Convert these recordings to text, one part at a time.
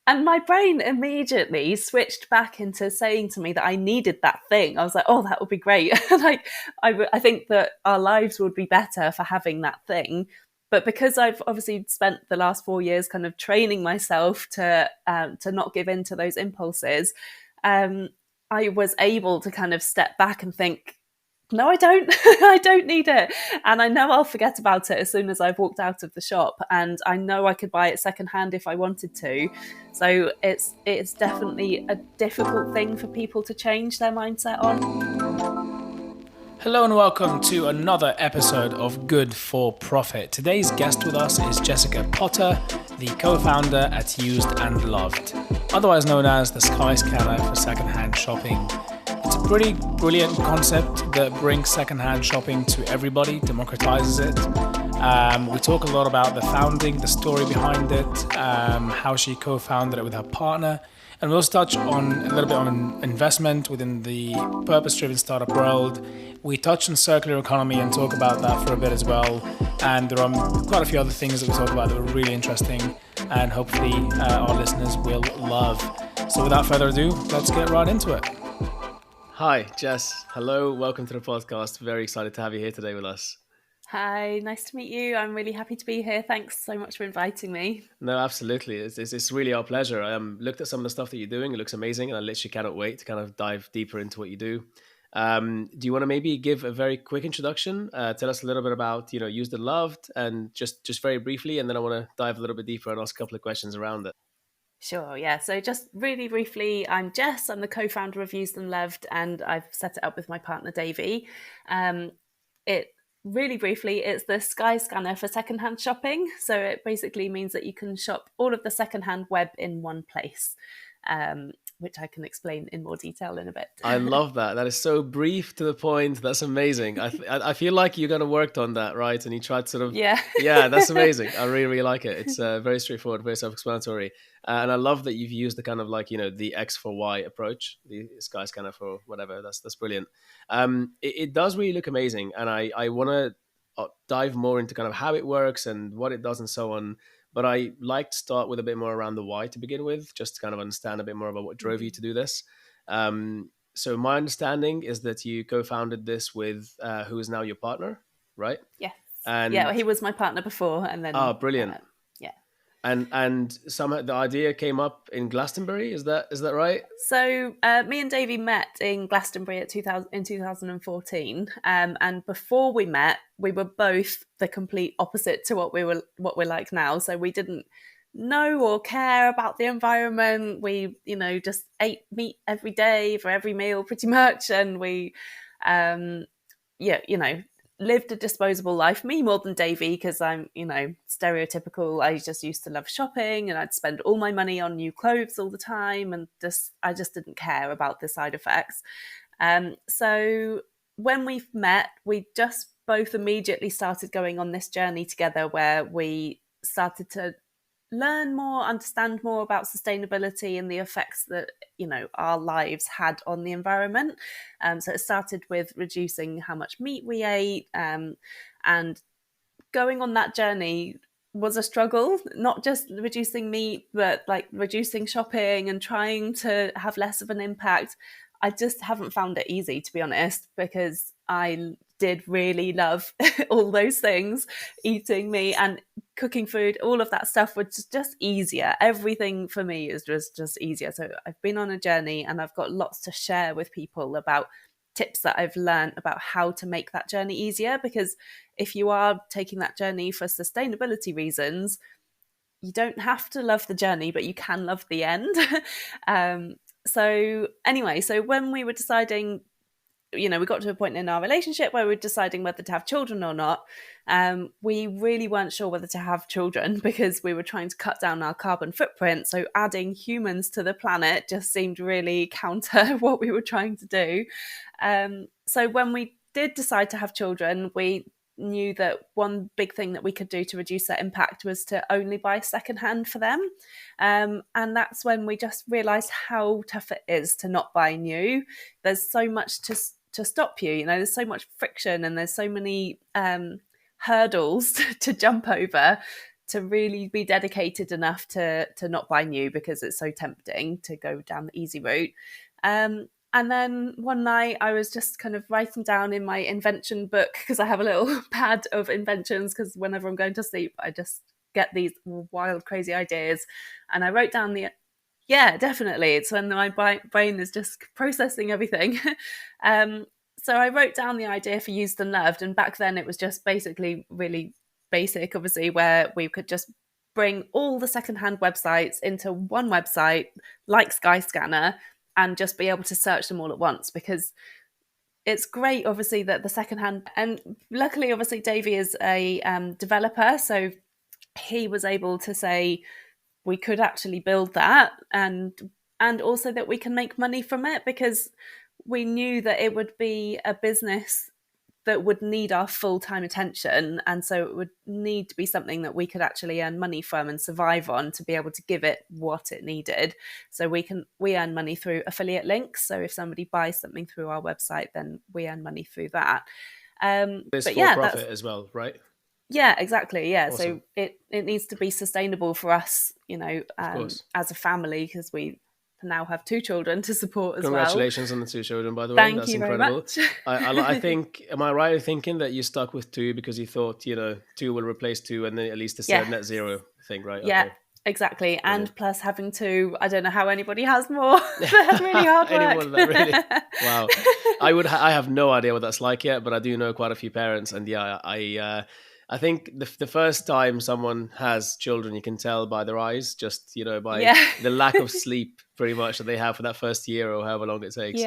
And my brain immediately switched back into saying to me that I needed that thing. I was like, oh, that would be great. Like, I think that our lives would be better for having that thing. But because I've obviously spent the last 4 years kind of training myself to not give in to those impulses, um, I was able to kind of step back and think, no, I don't. I don't need it. And I know I'll forget about it as soon as I've walked out of the shop. And I know I could buy it secondhand if I wanted to. So it's definitely a difficult thing for people to change their mindset on. Hello and welcome to another episode of Good for Profit. Today's guest with us is Jessica Potter, the co-founder at Used and Loved, otherwise known as the Skyscanner for secondhand shopping. It's a pretty brilliant concept that brings secondhand shopping to everybody, democratizes it. We talk a lot about the founding, the story behind it, how she co-founded it with her partner. And we'll touch on a little bit on investment within the purpose-driven startup world. We touch on circular economy and talk about that for a bit as well. And there are quite a few other things that we talk about that are really interesting and hopefully our listeners will love. So without further ado, let's get right into it. Hi, Jess. Hello. Welcome to the podcast. Very excited to have you here today with us. Hi, nice to meet you. I'm really happy to be here. Thanks so much for inviting me. No, absolutely. It's really our pleasure. I looked at some of the stuff that you're doing. It looks amazing. And I literally cannot wait to kind of dive deeper into what you do. Do you want to maybe give a very quick introduction? Tell us a little bit about, Used and Loved, and just very briefly. And then I want to dive a little bit deeper and ask a couple of questions around it. Sure, yeah. So just really briefly, I'm Jess. I'm the co-founder of Used and Loved, and I've set it up with my partner, Davey. Really briefly, it's the Sky Scanner for secondhand shopping. So it basically means that you can shop all of the secondhand web in one place, which I can explain in more detail in a bit. I love that. That is so brief to the point. That's amazing. I feel like you kind of worked on that, right? And you tried sort of... Yeah. Yeah, that's amazing. I really, really like it. It's very straightforward, very self-explanatory. And I love that you've used the kind of like, the X for Y approach, the Sky Scanner for whatever. That's brilliant. It does really look amazing. And I want to dive more into kind of how it works and what it does and so on. But I like to start with a bit more around the why to begin with, just to kind of understand a bit more about what drove you to do this. So my understanding is that you co-founded this with who is now your partner, right? Yes. And yeah, he was my partner before, and then brilliant. Yeah. And somehow the idea came up in Glastonbury. Is that right? So me and Davey met in Glastonbury in 2014, and before we met, we were both the complete opposite to what we're like now. So we didn't know or care about the environment. We just ate meat every day for every meal, pretty much, and we lived a disposable life. Me more than Davey, because I'm, stereotypical. I just used to love shopping, and I'd spend all my money on new clothes all the time, and I just didn't care about the side effects. So when we met, we just both immediately started going on this journey together, where we started to learn more, understand more about sustainability and the effects that our lives had on the environment. So it started with reducing how much meat we ate, and going on that journey was a struggle. Not just reducing meat, but like reducing shopping and trying to have less of an impact. I just haven't found it easy, to be honest, because I did really love all those things, eating meat and cooking food. All of that stuff was just easier. Everything for me is just easier. So I've been on a journey, and I've got lots to share with people about tips that I've learned about how to make that journey easier. Because if you are taking that journey for sustainability reasons, you don't have to love the journey, but you can love the end. So when we were deciding, we got to a point in our relationship where we were deciding whether to have children or not. We really weren't sure whether to have children, because we were trying to cut down our carbon footprint. So adding humans to the planet just seemed really counter what we were trying to do. So when we did decide to have children, we knew that one big thing that we could do to reduce that impact was to only buy secondhand for them. And that's when we just realized how tough it is to not buy new. There's so much to stop you. There's so much friction, and there's so many hurdles to jump over, to really be dedicated enough to not buy new because it's so tempting to go down the easy route. And then one night I was just kind of writing down in my invention book, because I have a little pad of inventions, because whenever I'm going to sleep, I just get these wild, crazy ideas. And I wrote down yeah, definitely. It's when my brain is just processing everything. So I wrote down the idea for Used and Loved. And back then it was just basically really basic, obviously, where we could just bring all the secondhand websites into one website like Skyscanner and just be able to search them all at once. Because it's great, obviously, that the secondhand, and luckily, obviously, Davey is a developer. So he was able to say, we could actually build that, and also that we can make money from it, because we knew that it would be a business that would need our full-time attention, and so it would need to be something that we could actually earn money from and survive on to be able to give it what it needed. So we earn money through affiliate links. So if somebody buys something through our website, then we earn money through that. It's but for yeah, profit as well, right? yeah, exactly. Yeah. Awesome. So it needs to be sustainable for us, Of course. as a family, because we now have 2 children to support as well. Congratulations on the 2 children, by the way. Thank That's you very incredible. much. I think, am I right in thinking that you stuck with 2 because you thought, 2 will replace 2, and then at least it's a net zero thing, right? Yeah, okay. Exactly. Brilliant. And plus having 2, I don't know how anybody has more. That's really hard work. Anyone that really, wow. I have no idea what that's like yet, but I do know quite a few parents, and yeah, I think the first time someone has children, you can tell by their eyes, just, by the lack of sleep pretty much that they have for that first year or however long it takes.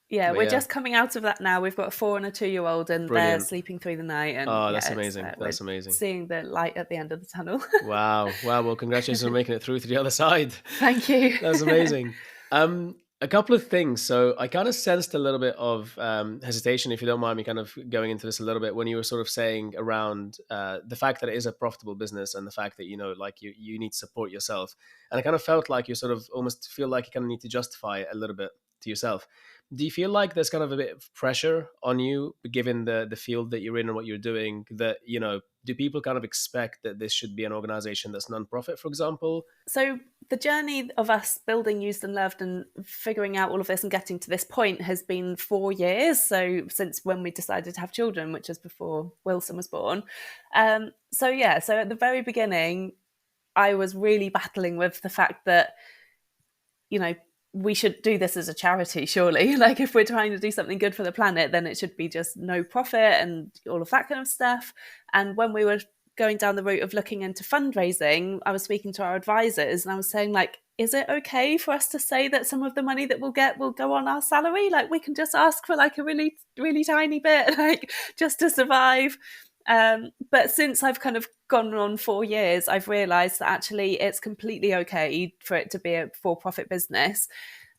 Yeah, we're just coming out of that now. We've got a 4 and a 2-year-old, and Brilliant. They're sleeping through the night. And that's amazing. That's amazing. Seeing the light at the end of the tunnel. Wow. Well, congratulations on making it through to the other side. Thank you. That's amazing. A couple of things. So I kind of sensed a little bit of hesitation, if you don't mind me kind of going into this a little bit, when you were sort of saying around the fact that it is a profitable business and the fact that, you need to support yourself. And I kind of felt like you sort of almost feel like you kind of need to justify it a little bit to yourself. Do you feel like there's kind of a bit of pressure on you, given the field that you're in and what you're doing, that, do people kind of expect that this should be an organization that's non-profit, for example? So the journey of us building Used and Loved and figuring out all of this and getting to this point has been 4 years. So since when we decided to have children, which is before Wilson was born. So at the very beginning, I was really battling with the fact that, we should do this as a charity, surely. Like, if we're trying to do something good for the planet, then it should be just no profit and all of that kind of stuff. And when we were going down the route of looking into fundraising, I was speaking to our advisors, and I was saying, like, is it okay for us to say that some of the money that we'll get will go on our salary? Like, we can just ask for like a really, really tiny bit, like, just to survive. But since I've kind of gone on 4 years, I've realised that actually it's completely okay for it to be a for-profit business,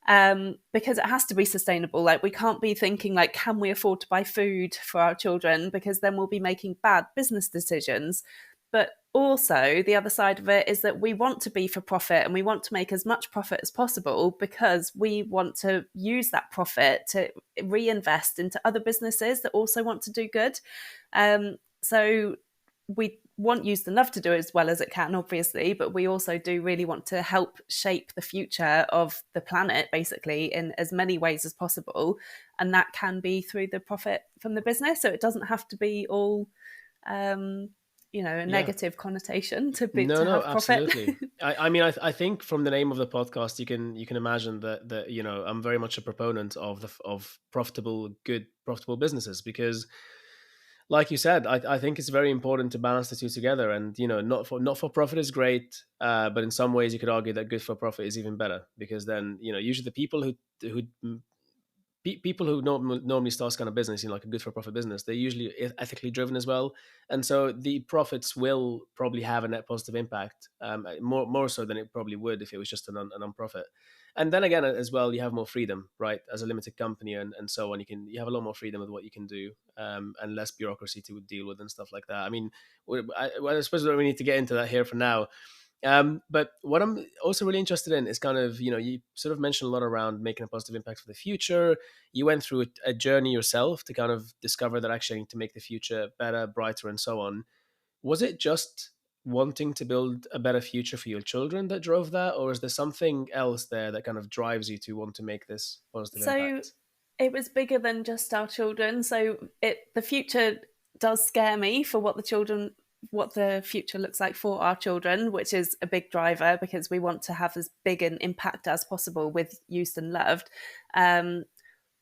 because it has to be sustainable. Like, we can't be thinking, like, can we afford to buy food for our children? Because then we'll be making bad business decisions. But also the other side of it is that we want to be for profit, and we want to make as much profit as possible, because we want to use that profit to reinvest into other businesses that also want to do good. So we want Used and Loved to do as well as it can, obviously, but we also do really want to help shape the future of the planet, basically, in as many ways as possible. And that can be through the profit from the business. So it doesn't have to be all, a negative connotation to have profit. Absolutely. I think from the name of the podcast, you can imagine that I'm very much a proponent of profitable businesses, because, like you said, I think it's very important to balance the two together. And, not for profit is great, but in some ways you could argue that good for profit is even better, because then, usually the people who normally start kind of business, like a good for profit business, they're usually ethically driven as well. And so the profits will probably have a net positive impact, more so than it probably would if it was just a non-profit. And then again, as well, you have more freedom, right? As a limited company and so on, you have a lot more freedom with what you can do, and less bureaucracy to deal with and stuff like that. I mean, I suppose we don't need to get into that here for now. But what I'm also really interested in is kind of, you sort of mentioned a lot around making a positive impact for the future. You went through a journey yourself to kind of discover that actually I need to make the future better, brighter, and so on. Was it just wanting to build a better future for your children that drove that, or is there something else there that kind of drives you to want to make this positive So impact? it was bigger than just our children. So the future does scare me for what the future looks like for our children, which is a big driver because we want to have as big an impact as possible with Used and Loved. Um,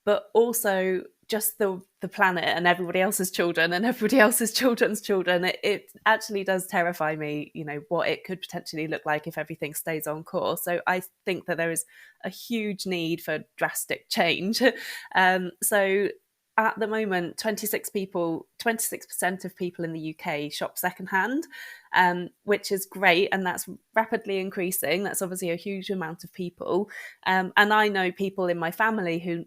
but also just the planet and everybody else's children and everybody else's children's children. It actually does terrify me, what it could potentially look like if everything stays on course. So I think that there is a huge need for drastic change. So at the moment, 26% of people in the UK shop secondhand, which is great, and that's rapidly increasing. That's obviously a huge amount of people. And I know people in my family who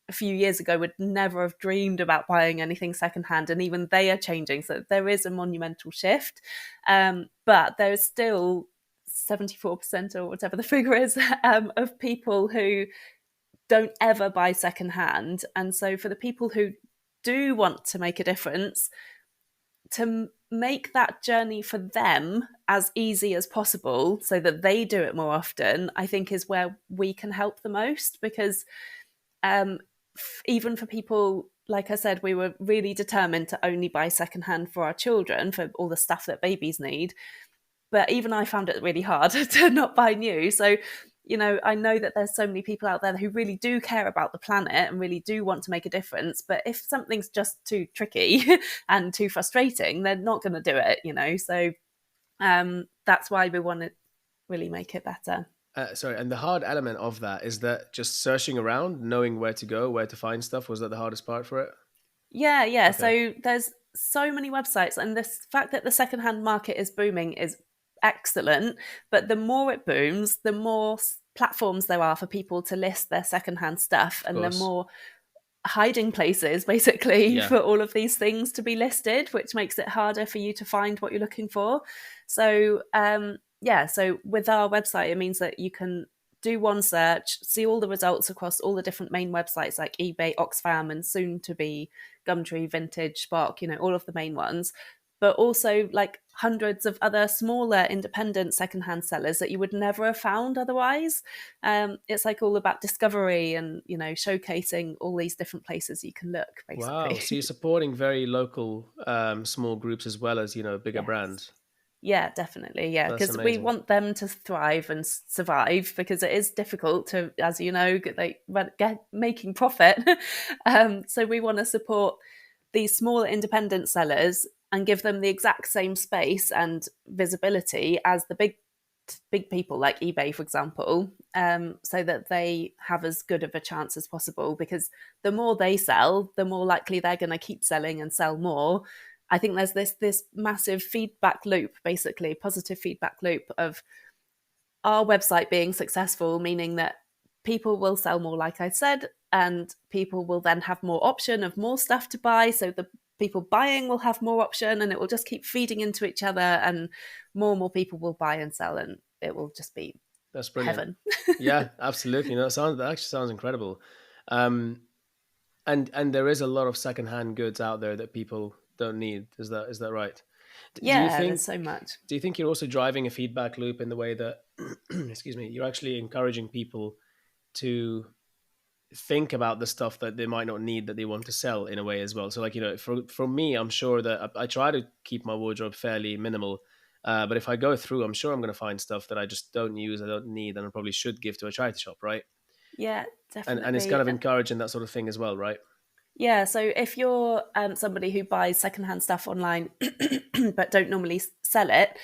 a few years ago would never have dreamed about buying anything secondhand, and even they are changing. So there is a monumental shift, but there's still 74% or whatever the figure is of people who don't ever buy secondhand. And so for the people who do want to make a difference, to make that journey for them as easy as possible so that they do it more often, I think is where we can help the most. Because even for people, like I said, we were really determined to only buy secondhand for our children, for all the stuff that babies need. But even I found it really hard to not buy new. So, I know that there's so many people out there who really do care about the planet and really do want to make a difference. But if something's just too tricky and too frustrating, they're not going to do it. So that's why we want to really make it better. Sorry, and the hard element of that is that just searching around, knowing where to go, where to find stuff, was that the hardest part for it? Yeah. Okay, So there's so many websites, and this fact that the secondhand market is booming is excellent. But the more it booms, the more platforms there are for people to list their secondhand stuff, of and the course. more hiding places basically Yeah. for all of these things to be listed, which makes it harder for you to find what you're looking for. So so with our website, it means that you can do one search, see all the results across all the different main websites like eBay, Oxfam, and soon to be Gumtree, Vintage, Spark, all of the main ones, but also like hundreds of other smaller independent secondhand sellers that you would never have found otherwise. It's like all about discovery and showcasing all these different places you can look, Wow. basically. So you're supporting very local, small groups as well as, bigger Yes. brands. Yeah, definitely. Yeah, That's because we amazing. want them to thrive and survive, because it is difficult to, as you know, get making profit. So we want to support these smaller independent sellers and give them the exact same space and visibility as the big people like eBay, for example, so that they have as good of a chance as possible. Because the more they sell, the more likely they're going to keep selling and sell more. I think there's this massive feedback loop, basically positive feedback loop of our website being successful, meaning that people will sell more, like I said, and people will then have more option of more stuff to buy. So the people buying will have more option, and it will just keep feeding into each other, and more people will buy and sell, and it will just be That's brilliant. heaven. Yeah, absolutely. No, that actually sounds incredible. Um, and there is a lot of secondhand goods out there that people don't need. Is that right? Do you Yeah, think there's so much. do you think you're also driving a feedback loop in the way that excuse me, you're actually encouraging people to think about the stuff that they might not need that they want to sell in a way as well? So like, for me, I'm sure that I try to keep my wardrobe fairly minimal. But if I go through, I'm sure I'm going to find stuff that I just don't use, I don't need, and I probably should give to a charity shop, right? Yeah, And it's kind definitely. of encouraging that sort of thing as well, right? Yeah, so if you're somebody who buys secondhand stuff online but don't normally sell it,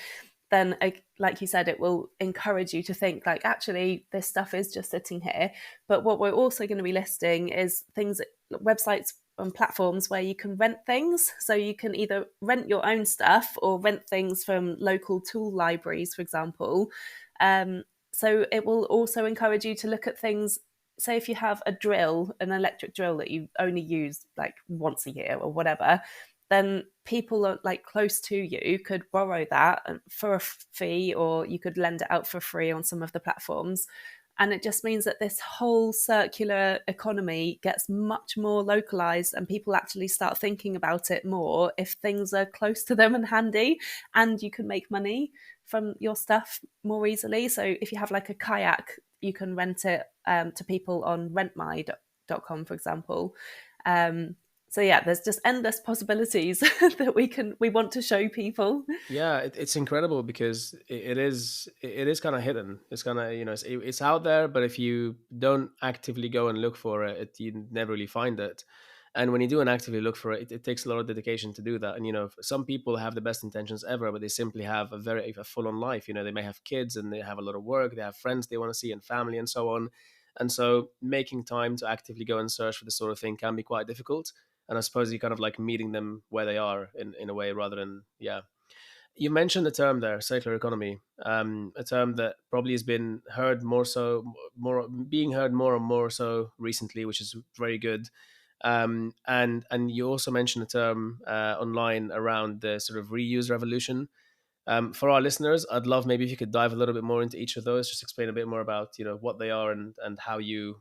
then like you said, it will encourage you to think like, actually, this stuff is just sitting here. But what we're also going to be listing is things, websites and platforms where you can rent things. So you can either rent your own stuff or rent things from local tool libraries, for example. Um, so it will also encourage you to look at things. Say if you have a drill, an electric drill that you only use like once a year or whatever, then people are like close to you could borrow that for a fee, or you could lend it out for free on some of the platforms. And it just means that this whole circular economy gets much more localized, and people actually start thinking about it more if things are close to them and handy, and you can make money from your stuff more easily. So if you have like a kayak, you can rent it to people on rentmy.com, for example. So yeah, there's just endless possibilities that we want to show people. Yeah, it's incredible because it is kind of hidden. It's kind of, it's out there, but if you don't actively go and look for it, you never really find it. And when you do and actively look for it, it takes a lot of dedication to do that. And some people have the best intentions ever, but they simply have a full on life. They may have kids and they have a lot of work, they have friends they want to see and family and so on. And so making time to actively go and search for this sort of thing can be quite difficult. And I suppose you kind of like meeting them where they are in a way, rather than, yeah. You mentioned the term there, circular economy, a term that probably has been heard being heard more and more so recently, which is very good. And you also mentioned a term online around the sort of reuse revolution. For our listeners, I'd love maybe if you could dive a little bit more into each of those, just explain a bit more about what they are and how you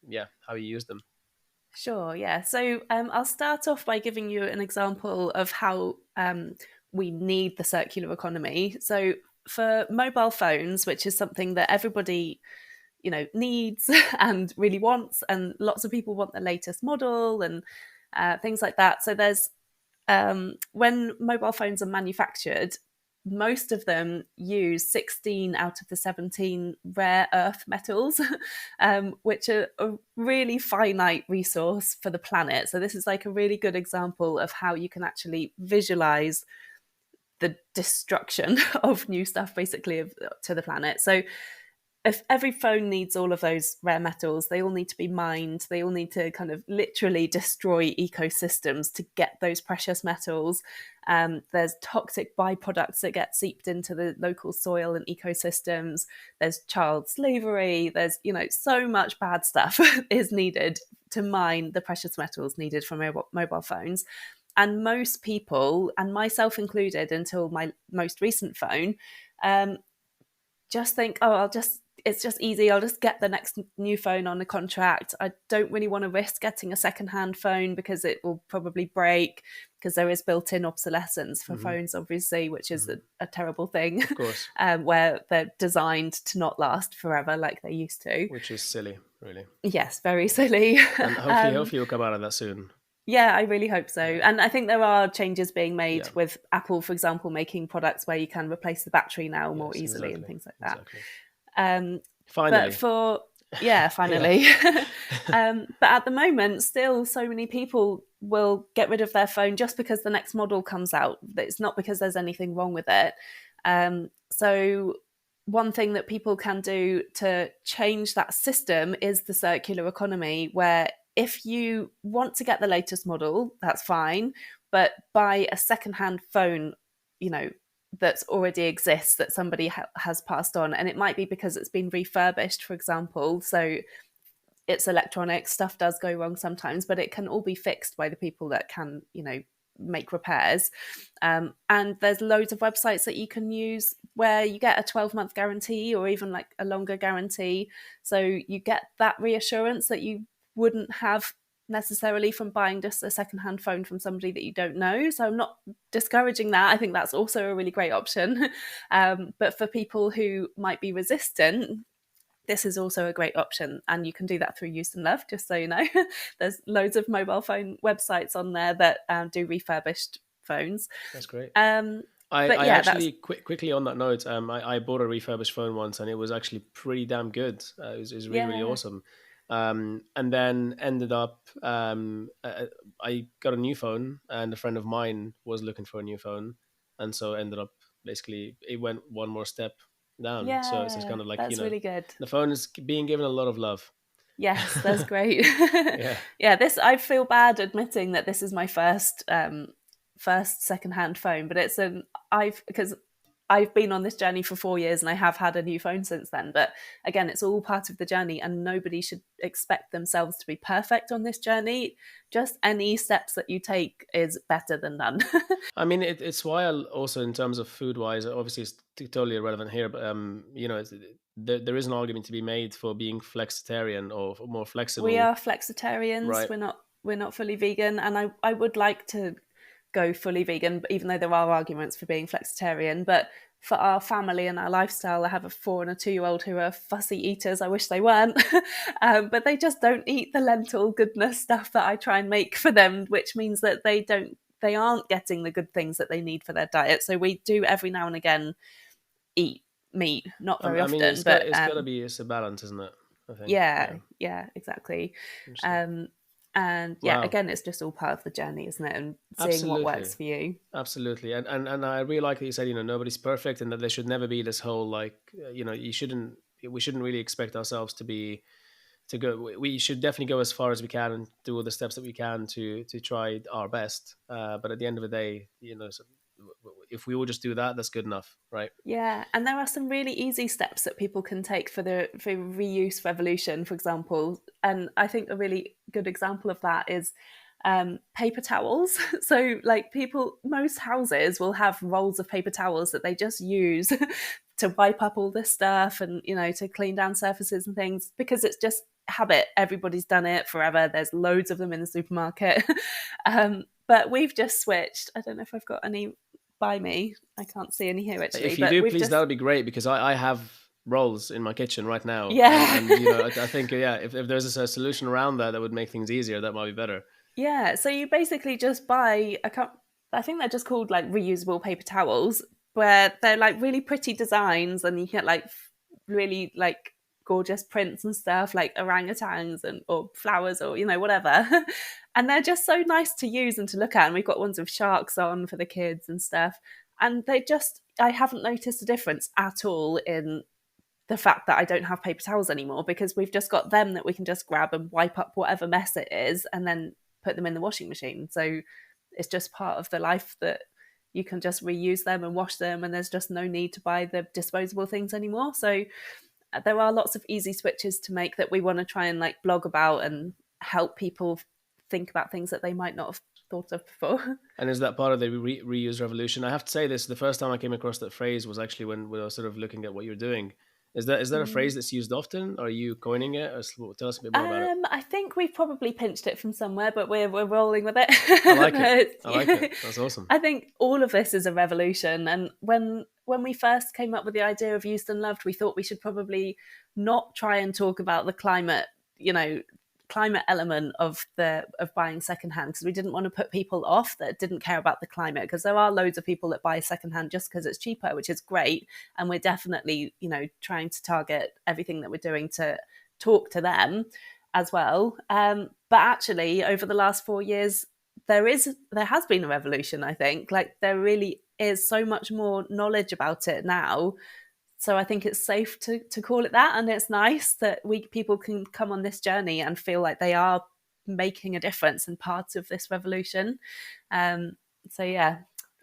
use them. Sure, yeah. So I'll start off by giving you an example of how we need the circular economy. So for mobile phones, which is something that everybody needs and really wants, and lots of people want the latest model and things like that. So there's when mobile phones are manufactured, most of them use 16 out of the 17 rare earth metals, which are a really finite resource for the planet. So this is like a really good example of how you can actually visualize the destruction of new stuff, basically, to the planet. So if every phone needs all of those rare metals, they all need to be mined. They all need to kind of literally destroy ecosystems to get those precious metals. There's toxic byproducts that get seeped into the local soil and ecosystems. There's child slavery. There's, so much bad stuff is needed to mine the precious metals needed for mobile phones. And most people, and myself included until my most recent phone, just think, it's just easy. I'll just get the next new phone on a contract. I don't really want to risk getting a secondhand phone because it will probably break, because there is built-in obsolescence for phones, obviously, which is a terrible thing. Of course. Where they're designed to not last forever like they used to. Which is silly, really. Yes, very silly. And hopefully you'll come out of that soon. Yeah, I really hope so. And I think there are changes being made with Apple, for example, making products where you can replace the battery now more easily, and things like that. Exactly. Finally. Finally. But at the moment, still so many people will get rid of their phone just because the next model comes out. It's not because there's anything wrong with it. So one thing that people can do to change that system is the circular economy, where if you want to get the latest model, that's fine, but buy a secondhand phone, that already exists, that somebody has passed on. And it might be because it's been refurbished, for example. So it's electronic, stuff does go wrong sometimes, but it can all be fixed by the people that can, make repairs. And there's loads of websites that you can use where you get a 12-month guarantee, or even like a longer guarantee. So you get that reassurance that you wouldn't have necessarily from buying just a secondhand phone from somebody that you don't know. So I'm not discouraging that. I think that's also a really great option. But for people who might be resistant, this is also a great option. And you can do that through Used and Loved, just so you know. There's loads of mobile phone websites on there that do refurbished phones. That's great. Quickly on that note, I bought a refurbished phone once, and it was actually pretty damn good. It was really, really awesome. And then ended up, I got a new phone, and a friend of mine was looking for a new phone. And so ended up, basically, it went one more step down. Yeah, so it's kind of like, that's really good. The phone is being given a lot of love. Yes, that's great. This, I feel bad admitting that this is my first secondhand phone, but because I've been on this journey for 4 years and I have had a new phone since then. But again, it's all part of the journey, and nobody should expect themselves to be perfect on this journey. Just any steps that you take is better than none. I mean, it's why also in terms of food wise, obviously it's totally irrelevant here, but there is an argument to be made for being flexitarian or more We flexible, are flexitarians. right? We're not fully vegan, and I would like to go fully vegan, even though there are arguments for being flexitarian. But for our family and our lifestyle, I have a 4 and a 2-year-old who are fussy eaters. I wish they weren't, but they just don't eat the lentil goodness stuff that I try and make for them, which means that they aren't getting the good things that they need for their diet. So we do every now and again eat meat, not very I mean, often, but it's got to be, it's a balance, isn't it? I think. yeah, Yeah. yeah, exactly. Interesting. Um, and yeah, Wow. again, it's just all part of the journey, isn't it? And seeing what works Absolutely. for you. Absolutely. And I really like that you said, nobody's perfect, and that there should never be this whole like, we shouldn't really expect ourselves to go. We should definitely go as far as we can and do all the steps that we can to try our best. But at the end of the day, if we all just do that, that's good enough, right? Yeah, and there are some really easy steps that people can take for the for reuse revolution, for example. And I think a really good example of that is paper towels. So, like most houses will have rolls of paper towels that they just use to wipe up all this stuff and to clean down surfaces and things because it's just habit. Everybody's done it forever. There's loads of them in the supermarket. But we've just switched. I don't know if I've got any by me. I can't see any here actually, If you but do, we've please, that just would be great, because I have rolls in my kitchen right now, yeah. and I think, yeah, if there's a solution around that that would make things easier, that might be better. Yeah, so you basically just buy I think they're just called like reusable paper towels, where they're like really pretty designs, and you get like really like gorgeous prints and stuff, like orangutans and or flowers or whatever. And they're just so nice to use and to look at. And we've got ones with sharks on for the kids and stuff. And I haven't noticed a difference at all in the fact that I don't have paper towels anymore because we've just got them that we can just grab and wipe up whatever mess it is and then put them in the washing machine. So it's just part of the life that you can just reuse them and wash them, and there's just no need to buy the disposable things anymore. So there are lots of easy switches to make that we want to try and like blog about and help people think about things that they might not have thought of before. And is that part of the reuse revolution? I have to say this: the first time I came across that phrase was actually when we were sort of looking at what you're doing. Is that a phrase that's used often? Are you coining it? Or tell us a bit more about it. I think we've probably pinched it from somewhere, but we're rolling with it. I like it. I like it. That's awesome. I think all of this is a revolution. And when we first came up with the idea of Used and Loved, we thought we should probably not try and talk about the climate element of buying secondhand, because we didn't want to put people off that didn't care about the climate, because there are loads of people that buy secondhand just because it's cheaper, which is great, and we're definitely trying to target everything that we're doing to talk to them as well. But actually over the last 4 years there has been a revolution. I think like there really is so much more knowledge about it now. So I think it's safe to call it that, and it's nice that people can come on this journey and feel like they are making a difference and part of this revolution. So yeah,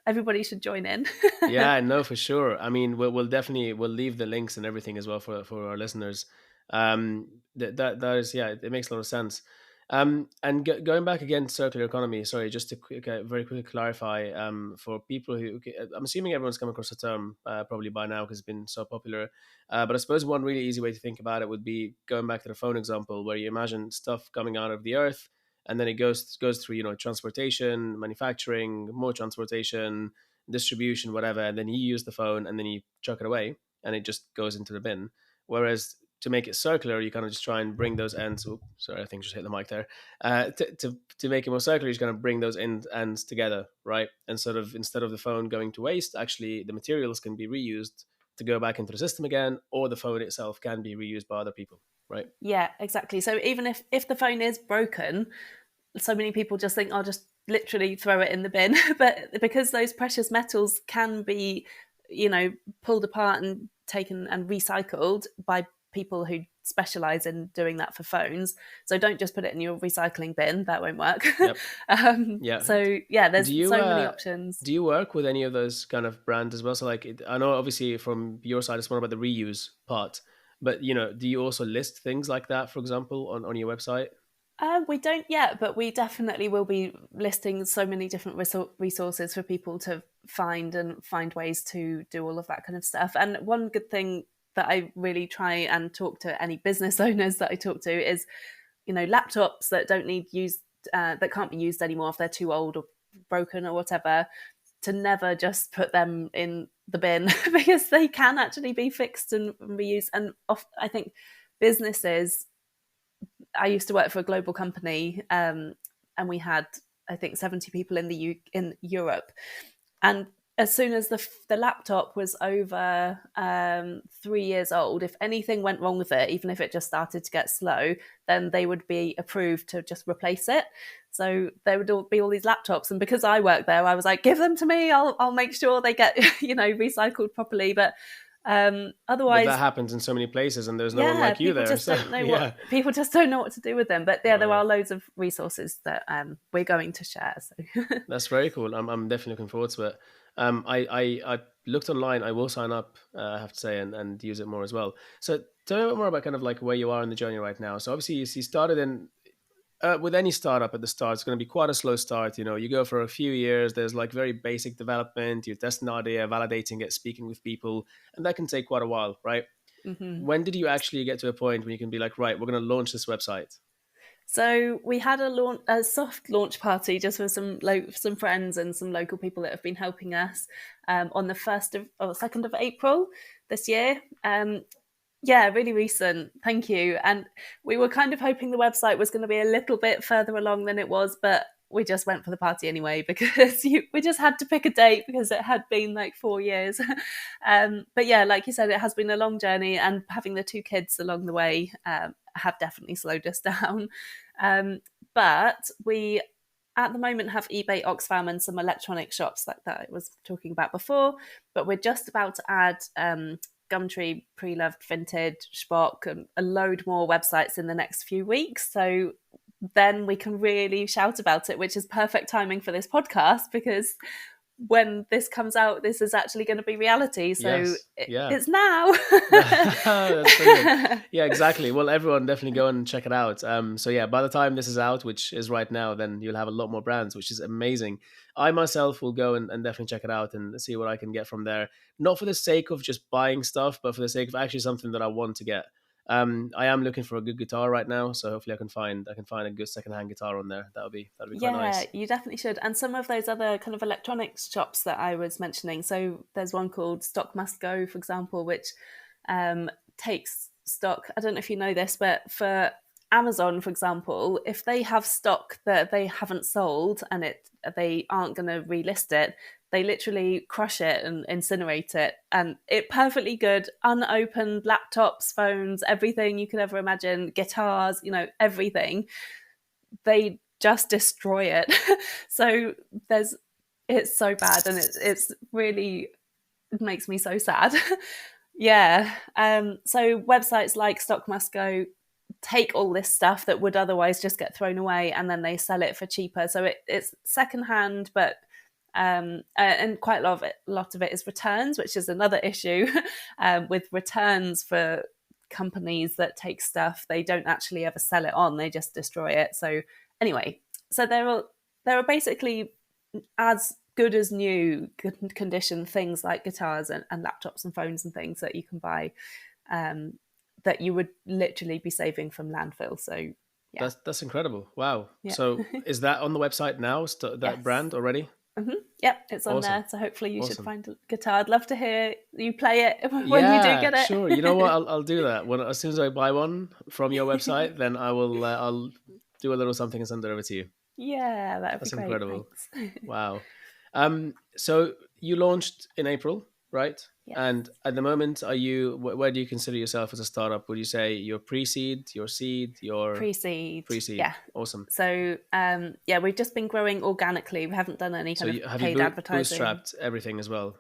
everybody should join in. Yeah, no, for sure. I mean, we'll definitely we'll leave the links and everything as well for our listeners. That is, yeah, it makes a lot of sense. And going back again to circular economy, sorry, just to very quickly clarify, for people who, I'm assuming everyone's come across the term probably by now because it's been so popular. But I suppose one really easy way to think about it would be going back to the phone example, where you imagine stuff coming out of the earth, and then it goes through transportation, manufacturing, more transportation, distribution, whatever, and then you use the phone and then you chuck it away and it just goes into the bin. Whereas to make it circular, you kind of just try and bring those ends. Oops, sorry, I think I just hit the mic there. To make it more circular, you're just going to bring those ends together, right? And sort of instead of the phone going to waste, actually the materials can be reused to go back into the system again, or the phone itself can be reused by other people, right? Yeah, exactly. So even if the phone is broken, so many people just think I'll just literally throw it in the bin. But because those precious metals can be, pulled apart and taken and recycled by people who specialize in doing that for phones. So don't just put it in your recycling bin. That won't work. Yep. Yeah. So yeah, there's so many options. Do you work with any of those kind of brands as well? So like, I know obviously from your side, it's more about the reuse part, but do you also list things like that, for example, on your website? We don't yet, but we definitely will be listing so many different resources for people to find ways to do all of that kind of stuff. And one good thing that I really try and talk to any business owners that I talk to is, laptops that don't need used, that can't be used anymore if they're too old or broken or whatever, to never just put them in the bin because they can actually be fixed and reused. And I think businesses, I used to work for a global company, and we had, I think, 70 people in Europe. And as soon as the laptop was over 3 years old, if anything went wrong with it, even if it just started to get slow, then they would be approved to just replace it. So there would be all these laptops, and because I worked there, I was like, give them to me. I'll make sure they get recycled properly. But But otherwise, that happens in so many places, and there's no one like you people there. just So don't know yeah, people just don't know what to do with them. But yeah, there wow, are loads of resources that we're going to share. So that's very cool. I'm definitely looking forward to it. I looked online. I will sign up. I have to say, and use it more as well. So tell me a bit more about kind of like where you are in the journey right now. So obviously you started in with any startup at the start, it's going to be quite a slow start. You go for a few years. There's like very basic development. You test an idea, validating it, speaking with people, and that can take quite a while, right? mhm. When did you actually get to a point when you can be like, right, we're going to launch this website? So we had a soft launch party just with some friends and some local people that have been helping us on the 2nd of April this year. Yeah, really recent. Thank you. And we were kind of hoping the website was going to be a little bit further along than it was, but we just went for the party anyway because we just had to pick a date because it had been like 4 years. But yeah, like you said, it has been a long journey, and having the two kids along the way have definitely slowed us down. Um, but we at the moment have eBay, Oxfam, and some electronic shops like that I was talking about before. But we're just about to add Gumtree, Pre-Loved, Vintage, Spock, and a load more websites in the next few weeks. So then we can really shout about it, which is perfect timing for this podcast because when this comes out, this is actually going to be reality. So Yes. Yeah. it's now. That's brilliant. Yeah, exactly. Well, everyone definitely go and check it out. So yeah, by the time this is out, which is right now, then you'll have a lot more brands, which is amazing. I myself will go and definitely check it out and see what I can get from there. Not for the sake of just buying stuff, but for the sake of actually something that I want to get. I am looking for a good guitar right now, so hopefully I can find a good secondhand guitar on there. That'll be quite Yeah, nice. you definitely should. And some of those other kind of electronics shops that I was mentioning. So there's one called Stock Must Go, for example, which takes stock. I don't know if you know this, but for Amazon, for example, if they have stock that they haven't sold and they aren't going to relist it, they literally crush it and incinerate it. And it perfectly good, unopened laptops, phones, everything you could ever imagine, guitars, everything. They just destroy it. So it's so bad, and it's really, it makes me so sad. Yeah. So websites like Stock Must Go take all this stuff that would otherwise just get thrown away, and then they sell it for cheaper. So it's secondhand, but and quite a lot of it is returns, which is another issue with returns for companies that take stuff. They don't actually ever sell it on; they just destroy it. So anyway, so there are basically as good as new condition things like guitars and laptops and phones and things that you can buy that you would literally be saving from landfill. So yeah, That's incredible. Wow. yeah. So is that on the website now? That Yes. brand already? Yep, it's on Awesome. there. So hopefully you should Awesome. find a guitar. I'd love to hear you play it when you do Yeah, get sure. You know what? it. I'll do that. As soon as I buy one from your website, then I'll do a little something and send it over to you. Yeah, that would be That's great. incredible. Thanks. Wow. So you launched in April, right? Yes. And at the moment, where do you consider yourself as a startup? Would you say you're pre-seed, your seed, your Pre-seed. pre-seed? Yeah. Awesome. So yeah, we've just been growing organically. We haven't done any So kind of have you paid advertising. bootstrapped everything as well?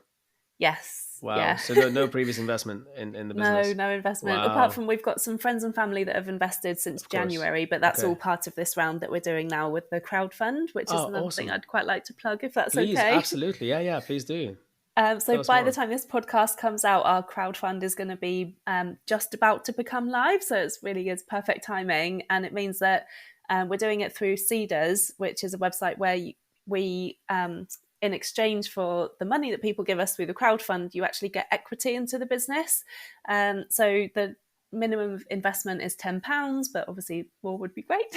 Yes. Wow. Yeah. So no previous investment in the business. No investment. Apart Wow. from we've got some friends and family that have invested since Of course. January, but that's all Okay. part of this round that we're doing now with the crowdfund, which is Oh, another thing awesome. I'd quite like to plug if that's Please, okay. absolutely. Yeah, please do. So Tell us by the more. time this podcast comes out, our crowdfund is going to be just about to become live. So it's really is perfect timing. And it means that we're doing it through Seeders, which is a website where we in exchange for the money that people give us through the crowdfund, you actually get equity into the business. So the minimum investment is £10, but obviously more would be great.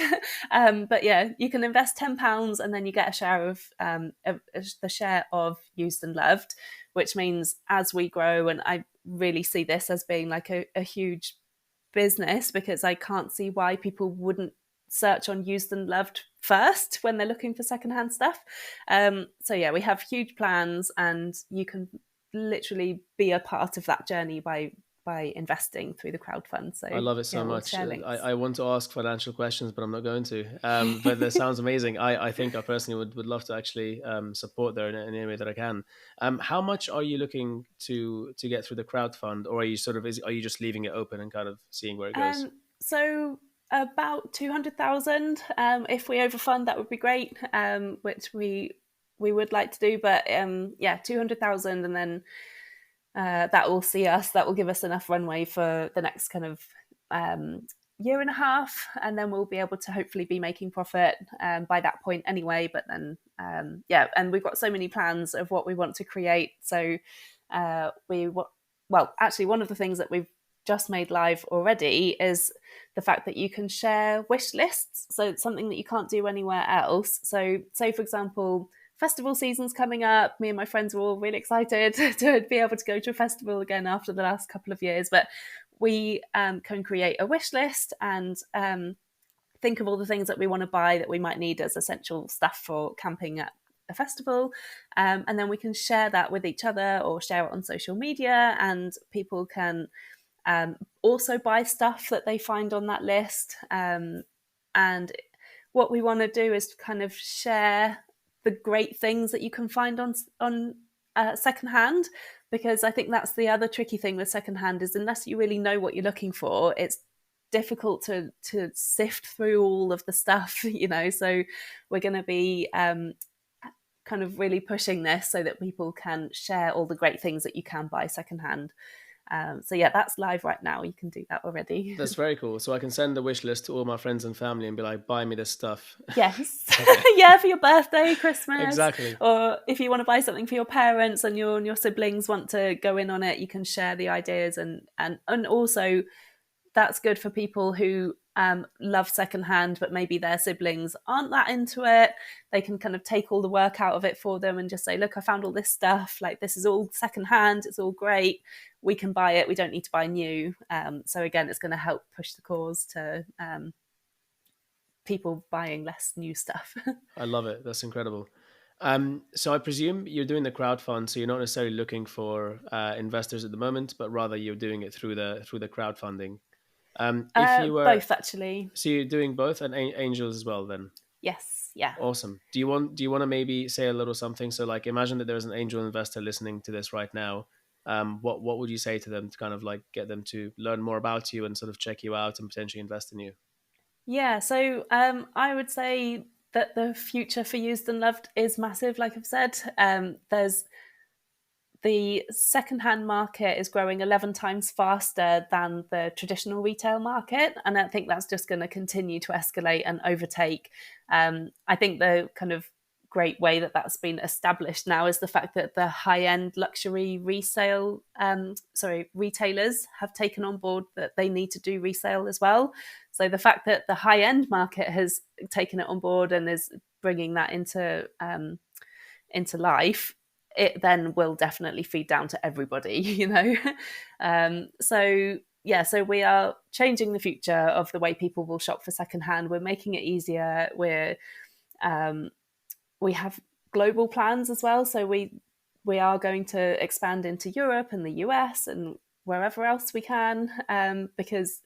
But yeah, you can invest £10 and then you get a share of the share of Used and Loved, which means as we grow, and I really see this as being like a huge business, because I can't see why people wouldn't search on Used and Loved first when they're looking for secondhand stuff. So yeah, we have huge plans, and you can literally be a part of that journey by investing through the crowdfund. I So love it yeah, so we'll much. share links. I want to ask financial questions, but I'm not going to. But that sounds amazing. I think I personally would love to actually support there in any way that I can. How much are you looking to get through the crowdfund, or are you sort of are you just leaving it open and kind of seeing where it goes? So about 200,000. If we overfund, that would be great. Which we would like to do, but yeah, 200,000, and then that will see us. That will give us enough runway for the next kind of year and a half, and then we'll be able to hopefully be making profit by that point anyway. But then yeah, and we've got so many plans of what we want to create. So well, actually, one of the things that we've just made live already is the fact that you can share wish lists. So it's something that you can't do anywhere else. So say, for example, festival season's coming up. Me and my friends were all really excited to be able to go to a festival again after the last couple of years. But we can create a wish list and think of all the things that we want to buy that we might need as essential stuff for camping at a festival. And then we can share that with each other or share it on social media, and people can also buy stuff that they find on that list. And what we want to do is kind of share the great things that you can find on secondhand, because I think that's the other tricky thing with secondhand is unless you really know what you're looking for, it's difficult to sift through all of the stuff, you know. So we're going to be kind of really pushing this so that people can share all the great things that you can buy secondhand. So yeah, that's live right now. You can do that already. That's very cool. So I can send the wish list to all my friends and family and be like, buy me this stuff. Yes. Okay. Yeah, for your birthday, Christmas, Exactly. or if you want to buy something for your parents and your siblings want to go in on it, you can share the ideas. And also that's good for people who love secondhand, but maybe their siblings aren't that into it. They can kind of take all the work out of it for them and just say, look, I found all this stuff. Like, this is all secondhand. It's all great. We can buy it. We don't need to buy new. So again, it's going to help push the cause to people buying less new stuff. I love it. That's incredible. So I presume you're doing the crowdfund, so you're not necessarily looking for investors at the moment, but rather you're doing it through the crowdfunding. If you were, Both, actually. so you're doing both and angels as well, then. Yes. Yeah. Awesome. Do you want to maybe say a little something? So like, imagine that there's an angel investor listening to this right now. What would you say to them to kind of like get them to learn more about you and sort of check you out and potentially invest in you? Yeah, so I would say that the future for Used and Loved is massive. Like I've said, there's the secondhand market is growing 11 times faster than the traditional retail market. And I think that's just going to continue to escalate and overtake. I think the kind of great way that that's been established now is the fact that the high-end luxury retailers have taken on board that they need to do resale as well. So the fact that the high-end market has taken it on board and is bringing that into life, it then will definitely feed down to everybody, you know. So yeah, so we are changing the future of the way people will shop for secondhand. We're making it easier. We have global plans as well, so we are going to expand into Europe and the US and wherever else we can, because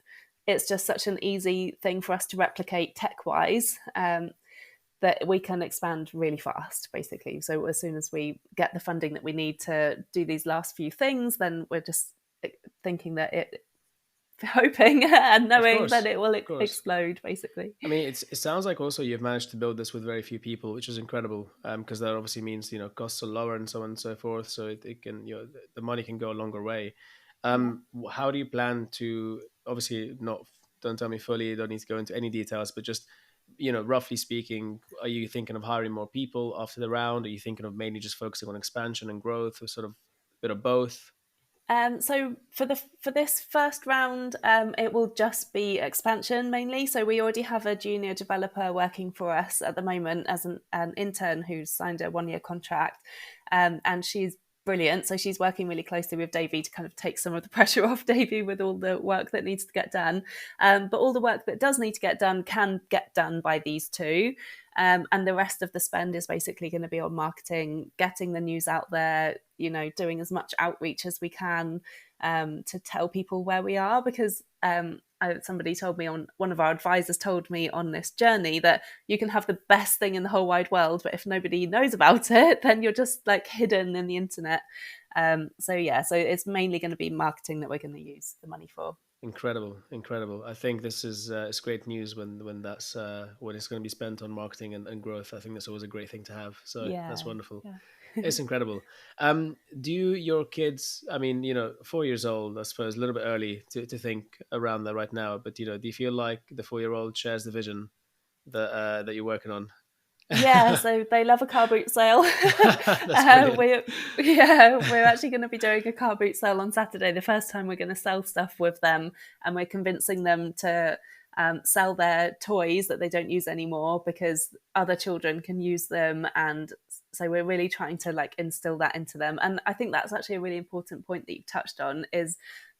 it's just such an easy thing for us to replicate tech-wise. That we can expand really fast, basically. So as soon as we get the funding that we need to do these last few things, then we're just thinking that hoping and knowing that it will explode, basically. I mean, it sounds like also you've managed to build this with very few people, which is incredible, because that obviously means, costs are lower and so on and so forth. So it can, the money can go a longer way. How do you plan to, obviously don't tell me fully, you don't need to go into any details, but just roughly speaking, are you thinking of hiring more people after the round? Are you thinking of mainly just focusing on expansion and growth, or sort of a bit of both? So for this first round, it will just be expansion mainly. So we already have a junior developer working for us at the moment as an intern who's signed a 1 year contract, and she's brilliant. So she's working really closely with Davey to kind of take some of the pressure off Davey with all the work that needs to get done. But all the work that does need to get done can get done by these two. And the rest of the spend is basically going to be on marketing, getting the news out there, doing as much outreach as we can to tell people where we are. Because somebody told me one of our advisors told me on this journey that you can have the best thing in the whole wide world, but if nobody knows about it, then you're just like hidden in the internet. So it's mainly going to be marketing that we're going to use the money for. Incredible, incredible. I think this is it's great news when that's when it's going to be spent on marketing and growth. I think that's always a great thing to have. So that's Yeah, wonderful. yeah. It's incredible. Do your kids? I mean, 4 years old, I suppose, a little bit early to think around that right now. But do you feel like the 4-year-old shares the vision that you're working on? Yeah, so they love a car boot sale. That's brilliant. We're actually going to be doing a car boot sale on Saturday. The first time we're going to sell stuff with them, and we're convincing them to sell their toys that they don't use anymore because other children can use them. And so we're really trying to like instill that into them. And I think that's actually a really important point that you've touched on, is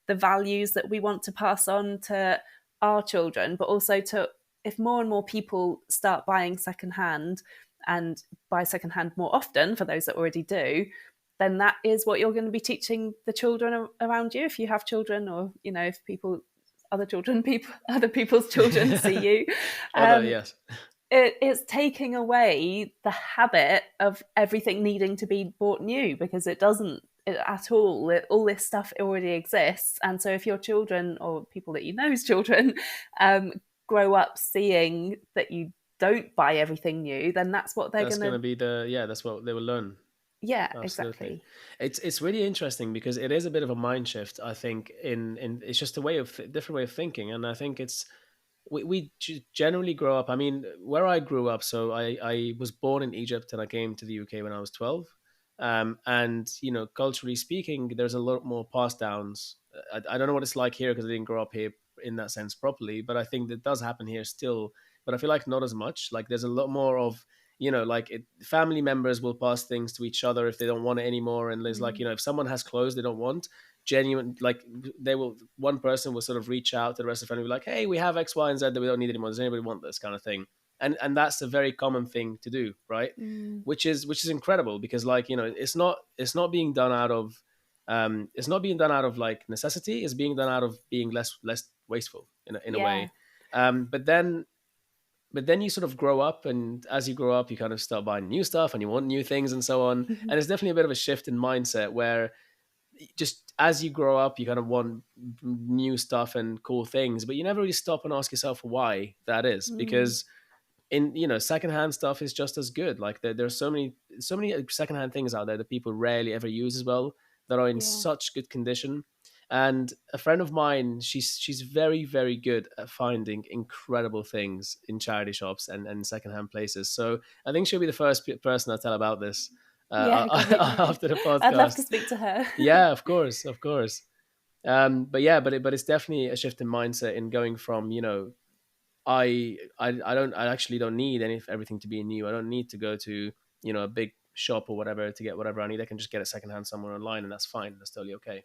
the values that we want to pass on to our children, but also to, if more and more people start buying secondhand and buy secondhand more often for those that already do, then that is what you're going to be teaching the children around you. If you have children, or if other people's children see you, Other, um, yes. it's taking away the habit of everything needing to be bought new, because it doesn't at all. All this stuff already exists, and so if your children or people that you know's children grow up seeing that you don't buy everything new, then that's what they're That's going gonna. to be that's what they will learn. Yeah, Absolutely. exactly. It's really interesting because it is a bit of a mind shift, I think, in it's just a different way of thinking. And I think we generally grow up. I mean, where I grew up, so I was born in Egypt and I came to the UK when I was 12. And culturally speaking, there's a lot more pass downs. I don't know what it's like here because I didn't grow up here in that sense properly, but I think that does happen here still. But I feel like not as much. Like there's a lot more of like family members will pass things to each other if they don't want it anymore. And there's like, if someone has clothes they don't want, genuine, like one person will sort of reach out to the rest of the family, be like, hey, we have X, Y, and Z that we don't need anymore. Does anybody want this kind of thing? And that's a very common thing to do, right? Mm, Which is incredible because like, it's not being done out of it's not being done out of like necessity. It's being done out of being less wasteful in a yeah. way. But then you sort of grow up, and as you grow up you kind of start buying new stuff and you want new things and so on. And it's definitely a bit of a shift in mindset where just as you grow up you kind of want new stuff and cool things, but you never really stop and ask yourself why that is. Mm, Because in secondhand stuff is just as good. Like there's so many secondhand things out there that people rarely ever use as well, that are in yeah. such good condition. And a friend of mine, she's very, very good at finding incredible things in charity shops and secondhand places. So I think she'll be the first person I tell about this Yeah, great. after the I'd love to podcast. speak to her. Yeah, of course, of course. But yeah, but it's definitely a shift in mindset in going from I actually don't need everything to be new. I don't need to go to a big shop or whatever to get whatever I need. I can just get it secondhand somewhere online, and that's fine. That's totally okay.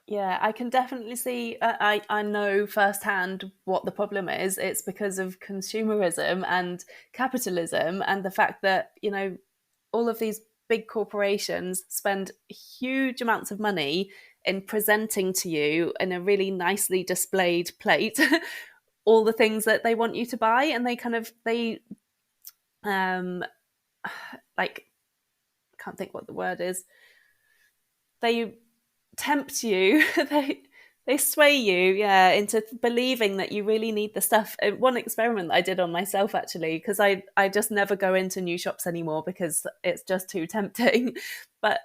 Yeah, I can definitely see. I know firsthand what the problem is. It's because of consumerism and capitalism, and the fact that all of these big corporations spend huge amounts of money in presenting to you in a really nicely displayed plate all the things that they want you to buy, and they um like, can't think what the word is. They tempt you. They sway you, yeah, into believing that you really need the stuff. One experiment that I did on myself, actually, because I just never go into new shops anymore because it's just too tempting. But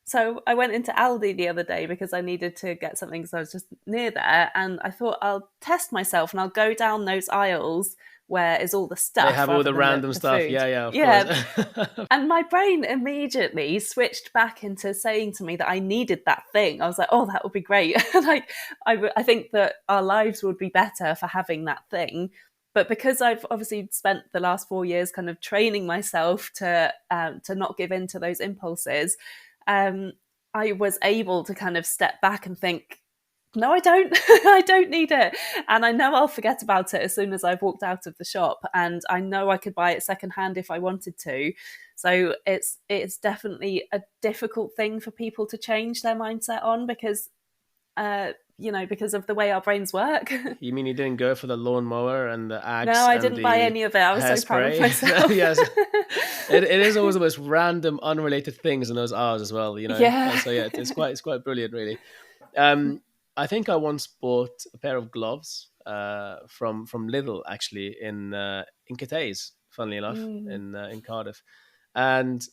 so I went into Aldi the other day because I needed to get something, because I was just near there, and I thought I'll test myself and I'll go down those aisles where is all the They stuff have all rather the than random the stuff. food. Yeah, yeah, of course. Yeah. And my brain immediately switched back into saying to me that I needed that thing. I was like, oh, that would be great. Like, I think that our lives would be better for having that thing. But because I've obviously spent the last 4 years kind of training myself to not give in to those impulses, um, I was able to kind of step back and think, no, I don't. I don't need it. And I know I'll forget about it as soon as I've walked out of the shop. And I know I could buy it secondhand if I wanted to. So it's definitely a difficult thing for people to change their mindset on because because of the way our brains work. You mean you didn't go for the lawnmower and the No, axe I and didn't buy the any of it. I was so proud of hairspray? myself. Yes, it is always the most random, unrelated things in those hours as well. Yeah. So yeah, it's quite brilliant, really. Um, I think I once bought a pair of gloves from Lidl, actually, in Cathays, funnily enough, Mm, in Cardiff, and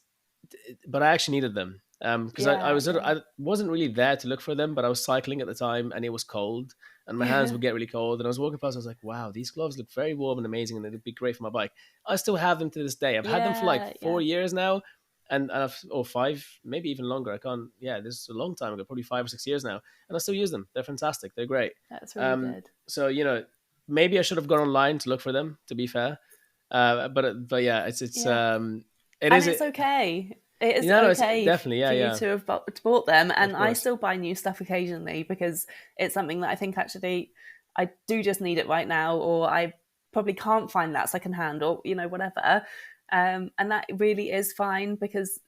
but I actually needed them because yeah, yeah. I wasn't really there to look for them, but I was cycling at the time and it was cold and my hands Yeah. would get really cold and I was walking past. I was like, wow, these gloves look very warm and amazing and they'd be great for my bike. I still have them to this day. I've had them for like Yeah, yeah. 4 years now, or five, maybe even longer. I can't. Yeah, this is a long time ago, probably 5 or 6 years now, and I still use them. They're fantastic. They're great. That's really good. So maybe I should have gone online to look for them. To be fair, but yeah, it's Yeah. it And is it's it. okay. It is No, it's okay definitely, yeah, for you yeah, to have bought them. of And I course. still buy new stuff occasionally because it's something that I think actually I do just need it right now, or I probably can't find that secondhand, or whatever. And that really is fine because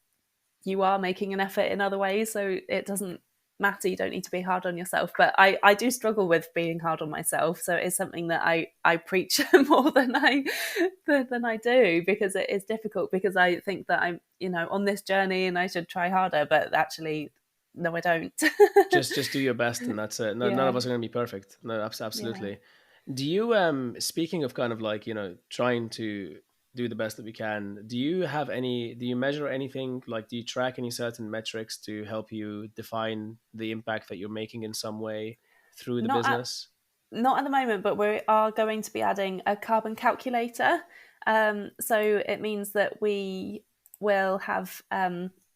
you are making an effort in other ways, so it doesn't matter. You don't need to be hard on yourself. But I do struggle with being hard on myself, so it's something that I preach more than I do, because it is difficult, because I think that I'm on this journey and I should try harder, but actually no, I don't. Just do your best, and that's it. No, none of Yeah, us are going to be perfect. No, yeah. absolutely. Do you speaking of kind of like trying to do the best that we can, do you measure anything, like do you track any certain metrics to help you define the impact that you're making in some way through the Not at business? Not at the moment, but we are going to be adding a carbon calculator. So it means that we will have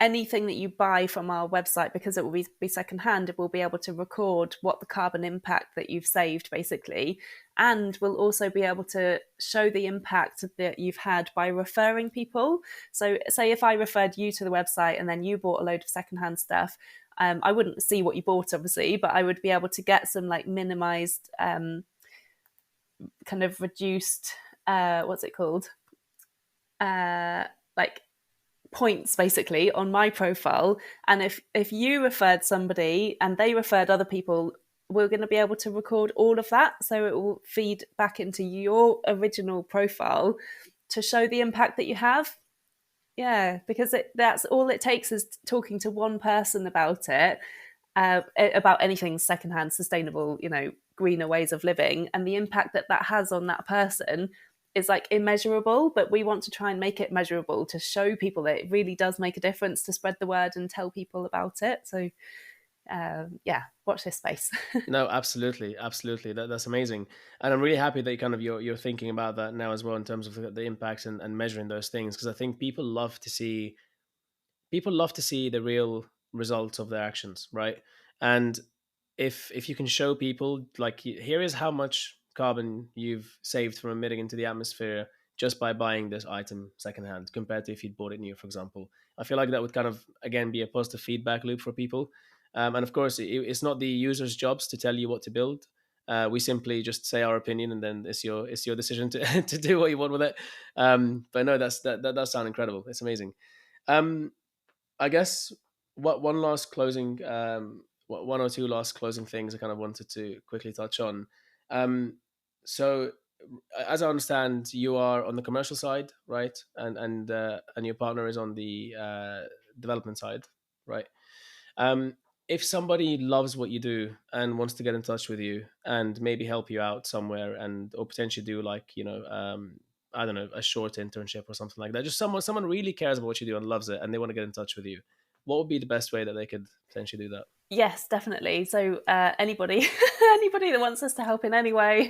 anything that you buy from our website, because it will be secondhand, it will be able to record what the carbon impact that you've saved, basically. And we'll also be able to show the impact that you've had by referring people. So, say if I referred you to the website and then you bought a load of secondhand stuff, I wouldn't see what you bought, obviously, but I would be able to get some like minimized, kind of reduced, what's it called? Like points, basically, on my profile. And if you referred somebody and they referred other people, we're going to be able to record all of that. So it will feed back into your original profile to show the impact that you have. Yeah, because that's all it takes, is talking to one person about it, about anything secondhand, sustainable, greener ways of living, and the impact that that has on that person is like immeasurable. But we want to try and make it measurable to show people that it really does make a difference, to spread the word and tell people about it. So, yeah, watch this space. No, absolutely, absolutely. That's amazing, and I'm really happy that you're thinking about that now as well in terms of the impacts and measuring those things, because I think people love to see the real results of their actions, right? And if you can show people, like, here is how much carbon you've saved from emitting into the atmosphere just by buying this item secondhand compared to if you'd bought it new, for example, I feel like that would kind of again be a positive feedback loop for people. And of course, it's not the user's jobs to tell you what to build. We simply just say our opinion, and then it's your decision to to do what you want with it. But no, that does sound incredible. It's amazing. Um, I guess what one last closing, one or two last closing things I kind of wanted to quickly touch on. Um, so, as I understand, you are on the commercial side, right? And your partner is on the development side, right? Um, if somebody loves what you do and wants to get in touch with you and maybe help you out somewhere, and or potentially do like I don't know, a short internship or something like that, just someone really cares about what you do and loves it and they want to get in touch with you, what would be the best way that they could potentially do that? Yes, definitely. So anybody, anybody that wants us to help in any way.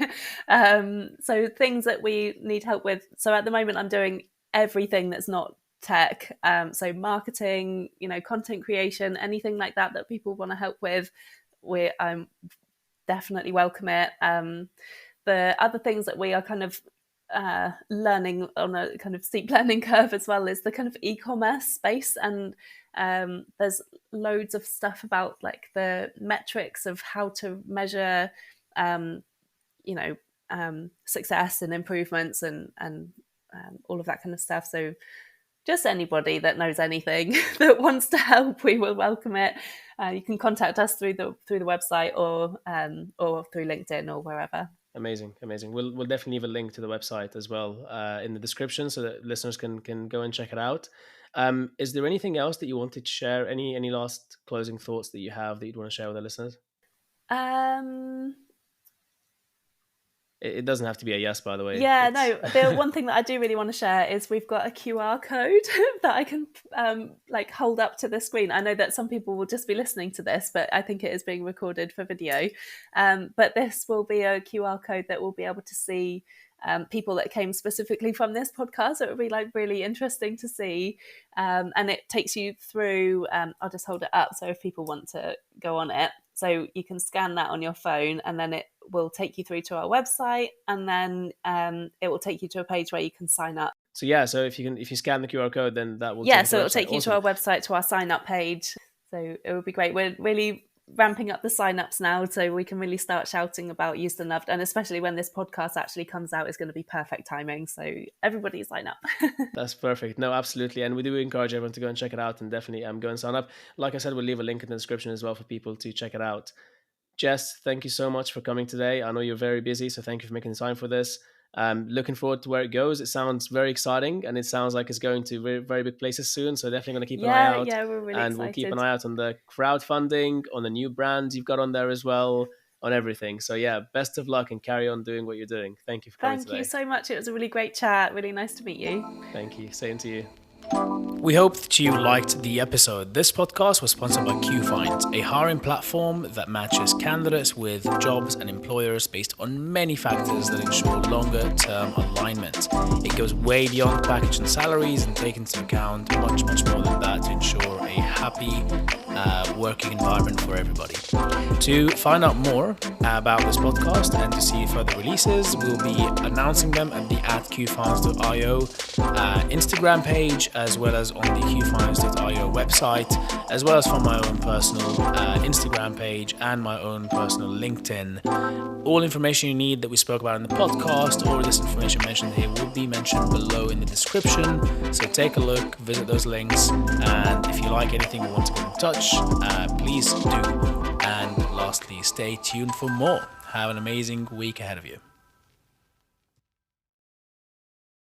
So things that we need help with. So at the moment, I'm doing everything that's not tech. So marketing, content creation, anything like that that people want to help with. We definitely welcome it. The other things that we are kind of learning on a kind of steep learning curve as well is the kind of e-commerce space, and there's loads of stuff about like the metrics of how to measure success and improvements and all of that kind of stuff. So just anybody that knows anything that wants to help, we will welcome it. You can contact us through the website or through LinkedIn or wherever. Amazing. We'll definitely leave a link to the website as well in the description so that listeners can go and check it out. Is there anything else that you wanted to share? Any last closing thoughts that you have that you'd want to share with the listeners? It doesn't have to be a yes, by the way. Yeah, no, the one thing that I do really want to share is we've got a QR code that I can hold up to the screen. I know that some people will just be listening to this, but I think it is being recorded for video. But this will be a QR code that will be able to see people that came specifically from this podcast. So it would be really interesting to see. And it takes you through, I'll just hold it up so if people want to go on it. So you can scan that on your phone, and then it will take you through to our website, and then it will take you to a page where you can sign up. So yeah, so if you scan the QR code, then that will so it'll take you to our website, to our sign up page. So it would be great. We're really ramping up the sign-ups now, so we can really start shouting about Used and Loved, and especially when this podcast actually comes out, is going to be perfect timing, so everybody sign up. That's perfect. No, absolutely, and we do encourage everyone to go and check it out, and definitely go and sign up. Like I said, we'll leave a link in the description as well for people to check it out. Jess, thank you so much for coming today. I know you're very busy, so thank you for making the time for this. Looking forward to where it goes. It sounds very exciting, and it sounds like it's going to very, very big places soon. So definitely going to keep an eye out. Yeah, we're really excited. We'll keep an eye out on the crowdfunding, on the new brands you've got on there as well, on everything. So yeah, best of luck and carry on doing what you're doing. Thank you for coming today. Thank you so much. It was a really great chat. Really nice to meet you. Thank you. Same to you. We hope that you liked the episode. This podcast was sponsored by QFind, a hiring platform that matches candidates with jobs and employers based on many factors that ensure longer-term alignment. It goes way beyond package and salaries and takes into account much, much more than that to ensure a happy working environment for everybody. To find out more about this podcast and to see further releases, we'll be announcing them at the @qfinds.io Instagram page, as well as on the qfinds.io website, as well as from my own personal Instagram page and my own personal LinkedIn. All information you need that we spoke about in the podcast, or this information mentioned here, will be mentioned below in the description. So take a look, visit those links, and if you like anything or want to get in touch, please do. And lastly, stay tuned for more. Have an amazing week ahead of you.